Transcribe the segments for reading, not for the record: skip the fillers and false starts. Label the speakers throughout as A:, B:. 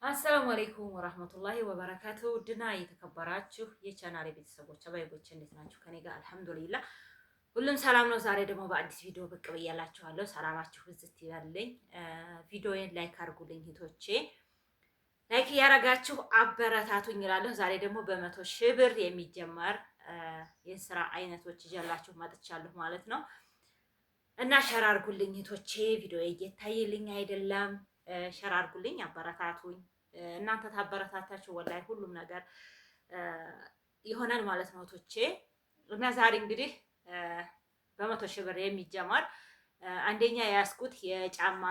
A: አሰላሙ አለይኩም ወራህመቱላሂ ወበረካቱ። ውድና የተከበራችሁ የቻናሌ ቤተሰቦች አባይቦች እንዴት ናችሁ? ከኔ ጋር አልሐምዱሊላህ ሁሉም ሰላም ነው። ዛሬ ደግሞ በአዲስ ቪዲዮ ብቅ ብያላችኋለሁ። ሰላማችሁ ብዝት ይበልኝ። ቪዲዮዬን ላይክ አድርጉልኝ እህቶቼ፣ ላይክ እያረጋችሁ አበረታቱኝ እላለሁ። ዛሬ ደግሞ በ100,000 ብር የሚጀመር የስራ አይነቶች ይዤላችሁ መጥቻለሁ ማለት ነው እና ሸር አድርጉልኝ እህቶቼ። ቪዲዮ እየታየልኝ አይደለም፣ ሸር አድርጉልኝ፣ አበረታቱኝ። እናንተ ታበረታታችሁ ወላሂ ሁሉም ነገር ይሆናል ማለት ነው እህቶቼ። እና ዛሬ እንግዲህ በ100,000 ብር የሚጀመር አንደኛ የያዝኩት ጫማ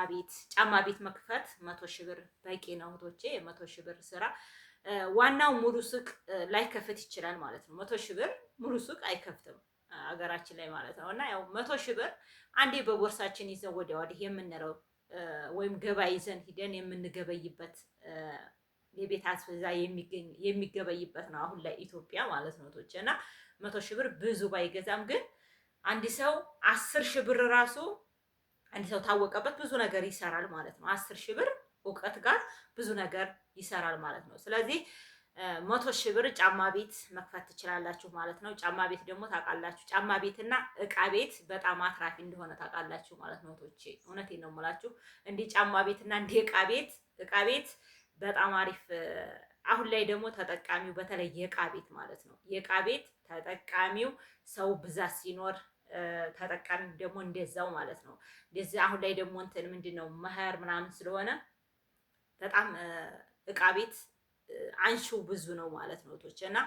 A: ቤት መክፈት 100,000 ብር በቂ ነው እህቶቼ። የ100,000 ብር ስራ ዋናው ሙሉ ሱቅ ላይከፍት ይችላል ማለት ነው። 100,000 ብር ሙሉ ሱቅ አይከፍትም አገራችን ላይ ማለት ነው። እና ያው 100,000 ብር አንዴ በቦርሳችን ይዘን ወዲያ ወዲህ የምንለው ወይም ገባ ይዘን ሂደን የምንገበይበት የቤት አስፈዛ የሚገበይበት ነው አሁን ላይ ኢትዮጵያ ማለት ነው እህቶቼ። እና 100,000 ብር ብዙ ባይገዛም ግን አንድ ሰው 10,000 ብር ራሱ አንድ ሰው ታወቀበት ብዙ ነገር ይሰራል ማለት ነው። 10,000 ብር እውቀት ጋር ብዙ ነገር ይሰራል ማለት ነው። ስለዚህ 100,000 ብር ጫማ ቤት መክፈት ትችላላችሁ ማለት ነው። ጫማ ቤት ደግሞ ታውቃላችሁ፣ ጫማ ቤትና እቃ ቤት በጣም አትራፊ እንደሆነ ታውቃላችሁ ማለት ነው እህቶቼ። እውነቴን ነው የምላችሁ። እንዲህ ጫማ ቤትና እንዲህ እቃ ቤት በጣም አሪፍ። አሁን ላይ ደግሞ ተጠቃሚው በተለይ የእቃ ቤት ማለት ነው፣ የእቃ ቤት ተጠቃሚው ሰው ብዛት ሲኖር ተጠቃሚው ደግሞ እንደዛው ማለት ነው። እንደዚህ አሁን ላይ ደግሞ እንትን ምንድነው መኸር ምናምን ስለሆነ በጣም እቃ ቤት አንሺው ብዙ ነው ማለት ነው እህቶቼ። እና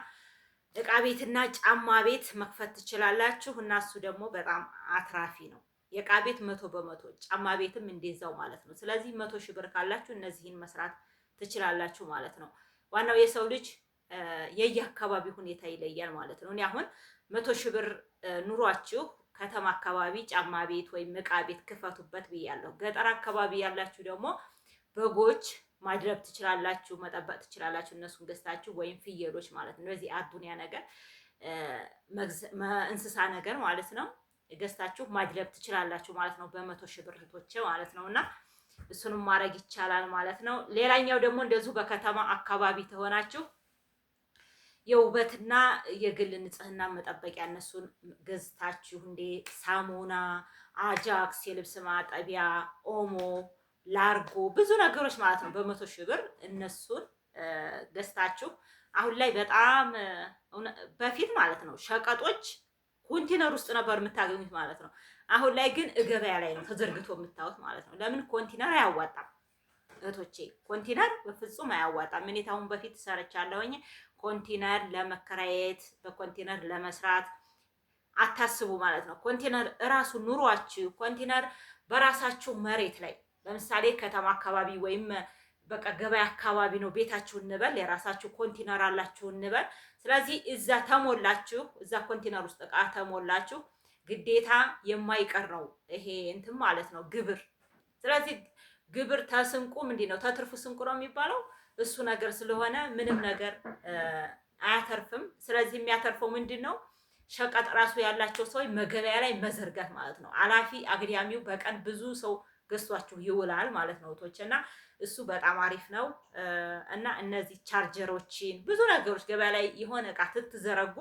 A: እቃ ቤትና ጫማ ቤት መክፈት ትችላላችሁ እና እሱ ደግሞ በጣም አትራፊ ነው። የእቃ ቤት 100%፣ ጫማ ቤትም እንደዛው ማለት ነው። ስለዚህ 100,000 ብር ካላችሁ እነዚህን መስራት ትችላላችሁ ማለት ነው። ዋናው የሰው ልጅ የየአካባቢ ሁኔታ ይለያል ማለት ነው። እኔ አሁን 100,000 ብር ኑሯችሁ ከተማ አካባቢ ጫማ ቤት ወይም እቃ ቤት ክፈቱበት ብያለሁ። ገጠር አካባቢ ያላችሁ ደግሞ በጎች ማድረብ ትችላላችሁ፣ መጠበቅ ትችላላችሁ። እነሱን ገዝታችሁ ወይም ፍየሎች ማለት ነው። እዚህ አዱንያ ነገር እንስሳ ነገር ማለት ነው ገዝታችሁ ማድረብ ትችላላችሁ ማለት ነው በ100,000 ብር እህቶቼ ማለት ነው። እና እሱንም ማድረግ ይቻላል ማለት ነው። ሌላኛው ደግሞ እንደዚሁ በከተማ አካባቢ ተሆናችሁ የውበትና የግል ንጽህና መጠበቂያ እነሱን ገዝታችሁ እንደ ሳሙና፣ አጃክስ፣ የልብስ ማጠቢያ፣ ኦሞ፣ ላርጎ ብዙ ነገሮች ማለት ነው በ100,000 ብር እነሱን ገዝታችሁ አሁን ላይ በጣም በፊት ማለት ነው ሸቀጦች ኮንቴነር ውስጥ ነበር የምታገኙት ማለት ነው። አሁን ላይ ግን ገበያ ላይ ነው ተዘርግቶ የምታዩት ማለት ነው። ለምን ኮንቴነር አያዋጣም እህቶቼ፣ ኮንቴነር በፍጹም አያዋጣም። እኔ ታውን በፊት ሰርቻለሁኝ። ኮንቴነር ለመከራየት በኮንቴነር ለመስራት አታስቡ ማለት ነው። ኮንቴነር እራሱ ኑሯችሁ ኮንቴነር በራሳችሁ መሬት ላይ ለምሳሌ ከተማ አካባቢ ወይም በቃ ገበያ አካባቢ ነው ቤታችሁ እንበል፣ የራሳችሁ ኮንቴነር አላችሁ እንበል። ስለዚህ እዛ ተሞላችሁ፣ እዛ ኮንቴነር ውስጥ እቃ ተሞላችሁ፣ ግዴታ የማይቀር ነው ይሄ እንትን ማለት ነው ግብር። ስለዚህ ግብር ተስንቁ ምንድን ነው ተትርፉ ስንቁ ነው የሚባለው እሱ ነገር ስለሆነ ምንም ነገር አያተርፍም። ስለዚህ የሚያተርፈው ምንድን ነው ሸቀጥ ራሱ ያላቸው ሰዎች መገበያ ላይ መዘርጋት ማለት ነው። አላፊ አግዳሚው በቀን ብዙ ሰው ገዝቷችሁ ይውላል ማለት ነው እህቶቼ። እና እሱ በጣም አሪፍ ነው። እና እነዚህ ቻርጀሮችን ብዙ ነገሮች ገበያ ላይ የሆነ እቃ ትትዘረጉ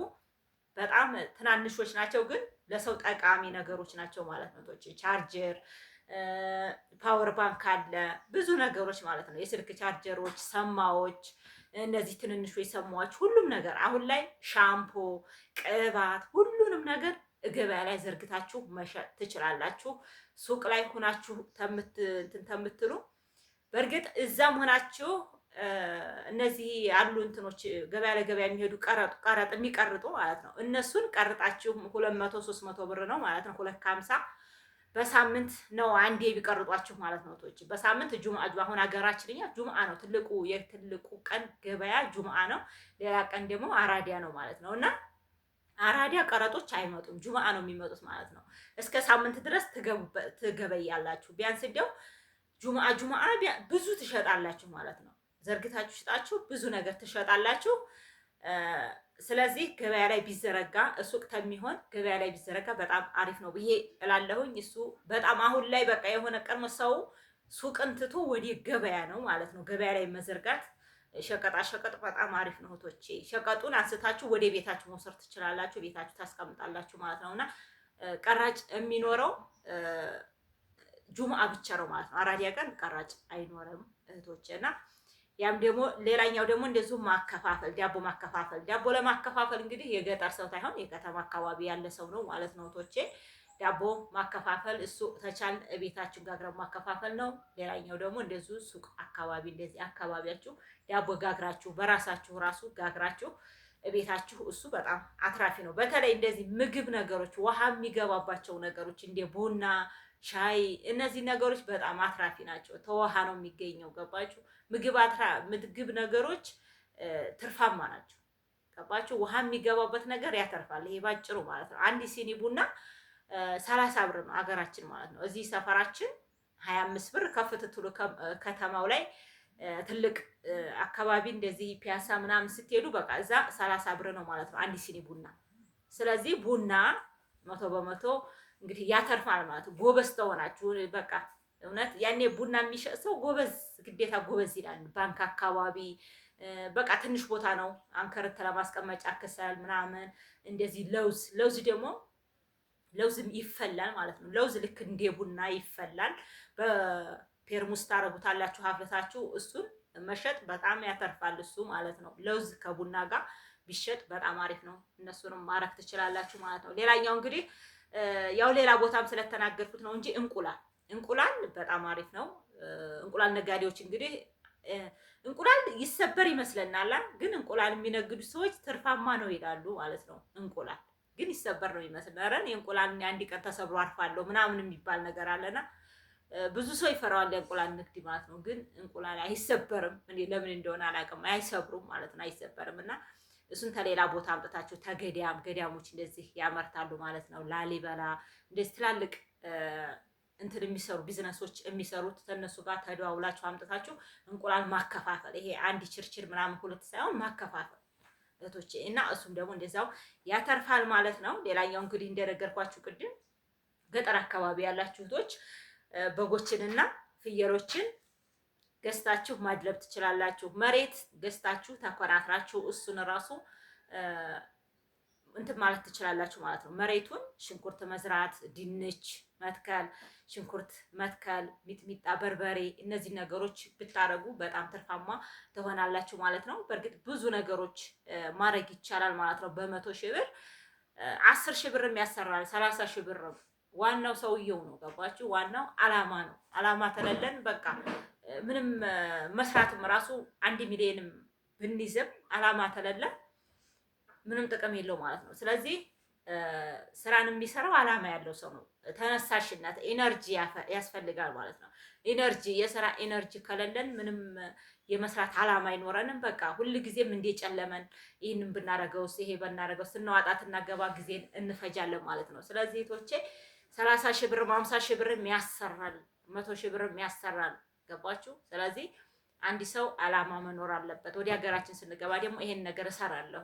A: በጣም ትናንሾች ናቸው፣ ግን ለሰው ጠቃሚ ነገሮች ናቸው ማለት ነው እህቶቼ። ቻርጀር፣ ፓወር ባንክ አለ፣ ብዙ ነገሮች ማለት ነው። የስልክ ቻርጀሮች፣ ሰማዎች፣ እነዚህ ትንንሾች ሰማዎች፣ ሁሉም ነገር አሁን ላይ ሻምፖ፣ ቅባት፣ ሁሉንም ነገር ገበያ ላይ ዘርግታችሁ መሸጥ ትችላላችሁ። ሱቅ ላይ ሆናችሁ ተምትሉ በእርግጥ እዛም ሆናችሁ እነዚህ ያሉ እንትኖች ገበያ ለገበያ የሚሄዱ ቀረጥ የሚቀርጡ ማለት ነው። እነሱን ቀርጣችሁ 200 300 ብር ነው ማለት ነው። 250 በሳምንት ነው አንዴ ቢቀርጧችሁ ማለት ነው እህቶች። በሳምንት ጁምአ አሁን ሀገራችን ጁምአ ነው የትልቁ ቀን ገበያ ጁምአ ነው። ሌላ ቀን ደግሞ አራዲያ ነው ማለት ነው። እና አራዲያ ቀረጦች አይመጡም፣ ጁምአ ነው የሚመጡት ማለት ነው። እስከ ሳምንት ድረስ ትገበያላችሁ። ቢያንስ እንደው ጁምአ ብዙ ትሸጣላችሁ ማለት ነው። ዘርግታችሁ ሽጣችሁ ብዙ ነገር ትሸጣላችሁ። ስለዚህ ገበያ ላይ ቢዘረጋ ሱቅ ተሚሆን ገበያ ላይ ቢዘረጋ በጣም አሪፍ ነው ብዬ እላለሁኝ። እሱ በጣም አሁን ላይ በቃ የሆነ ቀን ሰው ሱቅን ትቶ ወደ ገበያ ነው ማለት ነው። ገበያ ላይ መዘርጋት ሸቀጣ ሸቀጥ በጣም አሪፍ ነው እህቶቼ። ሸቀጡን አንስታችሁ ወደ ቤታችሁ መውሰድ ትችላላችሁ፣ ቤታችሁ ታስቀምጣላችሁ ማለት ነውና ቀራጭ የሚኖረው ጁምአ ብቻ ነው ማለት ነው። አራዲያ ቀን ቀራጭ አይኖርም እህቶቼ። እና ያም ደግሞ ሌላኛው ደግሞ እንደዚሁ ማከፋፈል፣ ዳቦ ለማከፋፈል እንግዲህ የገጠር ሰው ሳይሆን የከተማ አካባቢ ያለ ሰው ነው ማለት ነው እህቶቼ። ዳቦ ማከፋፈል እሱ ተቻል ቤታችሁ ጋግረው ማከፋፈል ነው። ሌላኛው ደግሞ እንደዚሁ ሱቅ አካባቢ እንደዚህ አካባቢያችሁ ዳቦ ጋግራችሁ በራሳችሁ ራሱ ጋግራችሁ ቤታችሁ እሱ በጣም አትራፊ ነው። በተለይ እንደዚህ ምግብ ነገሮች ውሃ የሚገባባቸው ነገሮች እንደ ቡና፣ ሻይ እነዚህ ነገሮች በጣም አትራፊ ናቸው። ተውሃ ነው የሚገኘው። ገባችሁ? ምግብ ነገሮች ትርፋማ ናቸው። ገባችሁ? ውሃ የሚገባበት ነገር ያተርፋል። ይሄ ባጭሩ ማለት ነው። አንድ ሲኒ ቡና 30 ብር ነው አገራችን ማለት ነው። እዚህ ሰፈራችን 25 ብር ከፍትትሉ ከተማው ላይ ትልቅ አካባቢ እንደዚህ ፒያሳ ምናምን ስትሄዱ በቃ እዛ 30 ብር ነው ማለት ነው አንድ ሲኒ ቡና። ስለዚህ ቡና 100% እንግዲህ ያተርፋል ማለት ነው። ጎበዝ ተሆናችሁ በቃ እውነት ያኔ ቡና የሚሸጥ ሰው ጎበዝ ግዴታ ጎበዝ ይላል። ባንክ አካባቢ በቃ ትንሽ ቦታ ነው አንከርት ለማስቀመጫ ከሰል ምናምን እንደዚህ ለውዝ ደግሞ ለውዝም ይፈላል ማለት ነው። ለውዝ ልክ እንደ ቡና ይፈላል። በፔርሙስ ታረጉታላችሁ አፍልታችሁ እሱን መሸጥ በጣም ያተርፋል እሱ ማለት ነው። ለውዝ ከቡና ጋር ቢሸጥ በጣም አሪፍ ነው። እነሱንም ማረክ ትችላላችሁ ማለት ነው። ሌላኛው እንግዲህ ያው ሌላ ቦታም ስለተናገርኩት ነው እንጂ እንቁላል በጣም አሪፍ ነው። እንቁላል ነጋዴዎች እንግዲህ እንቁላል ይሰበር ይመስለናል፣ ግን እንቁላል የሚነግዱ ሰዎች ትርፋማ ነው ይላሉ ማለት ነው። እንቁላል ግን ይሰበር ነው ይመስላል። የእንቁላል አንድ ቀን ተሰብሮ አርፋለሁ ምናምን የሚባል ነገር አለና ብዙ ሰው ይፈራዋል የእንቁላል ንግድ ማለት ነው። ግን እንቁላል አይሰበርም። እኔ ለምን እንደሆነ አላውቅም። አይሰብሩም ማለት ነው። አይሰበርም እና እሱን ተሌላ ቦታ አምጥታችሁ ገዳሞች እንደዚህ ያመርታሉ ማለት ነው። ላሊበላ እንደዚህ ትላልቅ እንትን የሚሰሩ ቢዝነሶች የሚሰሩት ከነሱ ጋር ተደዋውላችሁ አምጥታችሁ እንቁላል ማከፋፈል፣ ይሄ አንድ ችርችር ምናምን ሁለት ሳይሆን ማከፋፈል እህቶቼ። እና እሱም ደግሞ እንደዛው ያተርፋል ማለት ነው። ሌላኛው እንግዲህ እንደነገርኳችሁ ቅድም ገጠር አካባቢ ያላችሁ እህቶች በጎችንና ፍየሎችን ገዝታችሁ ማድለብ ትችላላችሁ። መሬት ገዝታችሁ ተኮናትራችሁ እሱን ራሱ እንትን ማለት ትችላላችሁ ማለት ነው። መሬቱን ሽንኩርት መዝራት፣ ድንች መትከል፣ ሽንኩርት መትከል፣ ሚጥሚጣ፣ በርበሬ እነዚህ ነገሮች ብታረጉ በጣም ትርፋማ ትሆናላችሁ ማለት ነው። በእርግጥ ብዙ ነገሮች ማድረግ ይቻላል ማለት ነው። በ100 ሺህ ብር 10 ሺህ ብር ያሰራል፣ 30 ሺህ ብር። ዋናው ሰውየው ነው። ገባችሁ? ዋናው አላማ ነው። አላማ ተለለን በቃ ምንም መስራትም ራሱ 1 ሚሊዮንም ብንይዝም አላማ ተለለን ምንም ጥቅም የለው ማለት ነው። ስለዚህ ስራን የሚሰራው አላማ ያለው ሰው ነው። ተነሳሽነት ኢነርጂ ያስፈልጋል ማለት ነው። የስራ ኢነርጂ ከሌለን ምንም የመስራት አላማ አይኖረንም። በቃ ሁልጊዜም እንደጨለመን ይህንን ብናረገውስ ይሄ ብናረገው ስንዋጣትና ገባ ጊዜ እንፈጃለን ማለት ነው። ስለዚህ ቶቼ 30 ሺህ ብር 50 ሺህ ብር ያሰራል፣ 100 ሺህ ብር ያሰራል። ገባችሁ? ስለዚህ አንድ ሰው አላማ መኖር አለበት። ወደ ሀገራችን ስንገባ ደግሞ ይሄን ነገር እሰራለሁ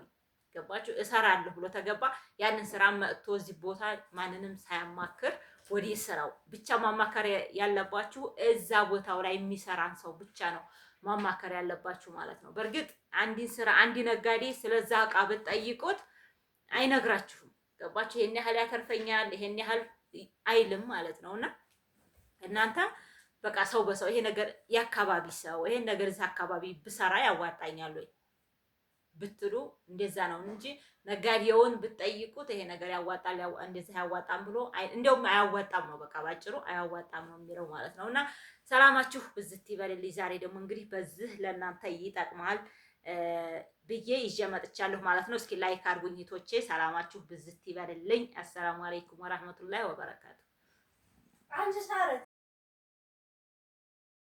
A: ገባችሁ? እሰራለሁ ብሎ ተገባ። ያንን ስራ መጥቶ እዚህ ቦታ ማንንም ሳያማክር ወደ ስራው ብቻ ማማከር ያለባችሁ እዛ ቦታው ላይ የሚሰራን ሰው ብቻ ነው ማማከር ያለባችሁ ማለት ነው። በእርግጥ አንድን ስራ አንድ ነጋዴ ስለዛ እቃ ብትጠይቁት አይነግራችሁም። ገባችሁ? ይሄን ያህል ያተርፈኛል ይሄን ያህል አይልም ማለት ነውና እናንተ በቃ ሰው በሰው ይሄ ነገር የአካባቢ ሰው ይሄን ነገር እዛ አካባቢ ብሰራ ያዋጣኛል ወይ ብትሉ እንደዛ ነው እንጂ ነጋዴውን ብትጠይቁት ይሄ ነገር ያዋጣል እንደዚህ ያዋጣም ብሎ እንደውም አያዋጣም ነው። በቃ ባጭሩ አያዋጣም ነው የሚለው ማለት ነውና ሰላማችሁ ብዝት ይበልልኝ። ዛሬ ደግሞ እንግዲህ በዚህ ለእናንተ ይጠቅማል ብዬ ይዤ መጥቻለሁ ማለት ነው። እስኪ ላይክ አድርጉኝ እህቶቼ። ሰላማችሁ ብዝት ይበልልኝ። አሰላሙ አለይኩም ወራህመቱላሂ ወበረካቱ።